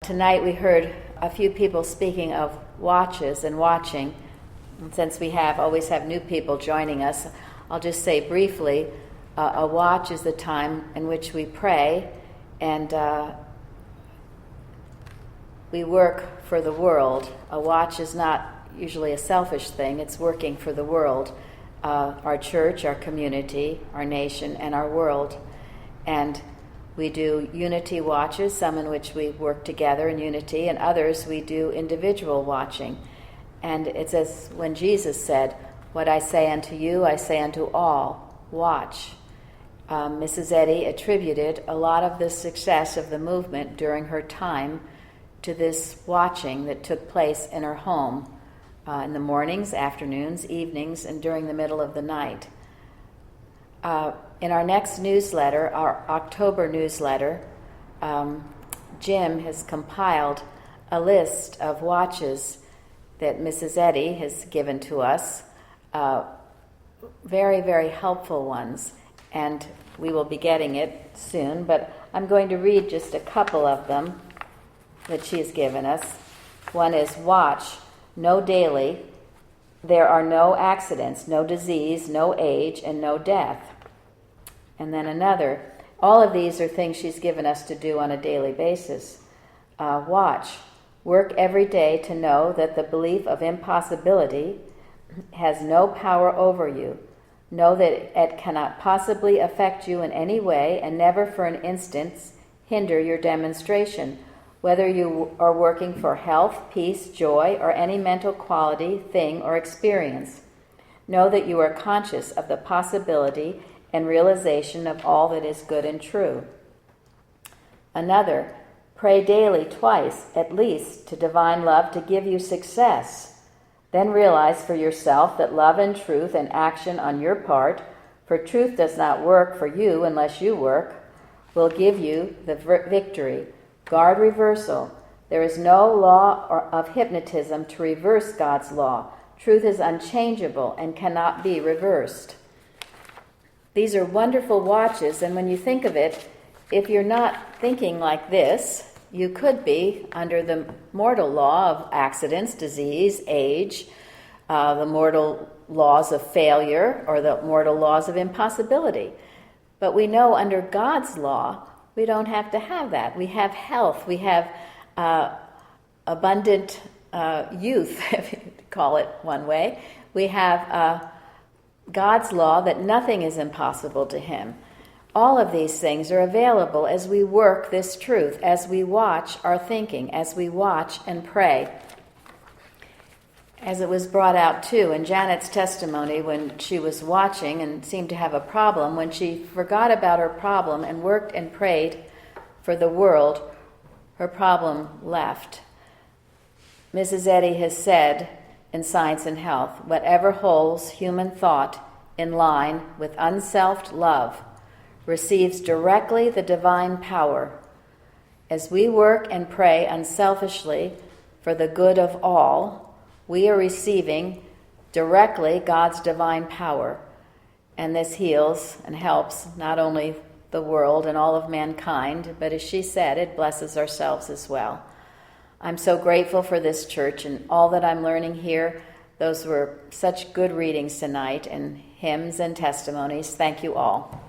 Tonight we heard a few people speaking of watches and watching. And since we always have new people joining us, I'll just say briefly, a watch is the time in which we pray and we work for the world. A watch is not usually a selfish thing. It's working for the world, our church, our community, our nation, and our world. And we do unity watches, some in which we work together in unity, and others we do individual watching. And it's as when Jesus said, "What I say unto you, I say unto all, watch." Mrs. Eddy attributed a lot of the success of the movement during her time to this watching that took place in her home in the mornings, afternoons, evenings, and during the middle of the night. In our next newsletter, our October newsletter, Jim has compiled a list of watches that Mrs. Eddy has given to us, very, very helpful ones, and we will be getting it soon, but I'm going to read just a couple of them that she has given us. One is, watch, know daily, there are no accidents, no disease, no age, and no death. And then another, all of these are things she's given us to do on a daily basis. Watch, work every day to know that the belief of impossibility has no power over you. Know that it cannot possibly affect you in any way and never for an instant hinder your demonstration, whether you are working for health, peace, joy, or any mental quality, thing, or experience. Know that you are conscious of the possibility and realization of all that is good and true. Another, pray daily twice, at least, to divine love to give you success. Then realize for yourself that love and truth and action on your part, for truth does not work for you unless you work, will give you the victory. Guard reversal. There is no law of hypnotism to reverse God's law. Truth is unchangeable and cannot be reversed. These are wonderful watches, and when you think of it, if you're not thinking like this, you could be under the mortal law of accidents, disease, age, the mortal laws of failure, or the mortal laws of impossibility. But we know under God's law, we don't have to have that. We have health, we have abundant youth, if you call it one way. We have God's law that nothing is impossible to him. All of these things are available as we work this truth, as we watch our thinking, as we watch and pray. As it was brought out too in Janet's testimony when she was watching and seemed to have a problem, when she forgot about her problem and worked and prayed for the world, her problem left. Mrs. Eddy has said in Science and Health, whatever holds human thought in line with unselfed love receives directly the divine power. As we work and pray unselfishly for the good of all, we are receiving directly God's divine power. And this heals and helps not only the world and all of mankind, but as she said, it blesses ourselves as well. I'm so grateful for this church and all that I'm learning here. Those were such good readings tonight and hymns and testimonies. Thank you all.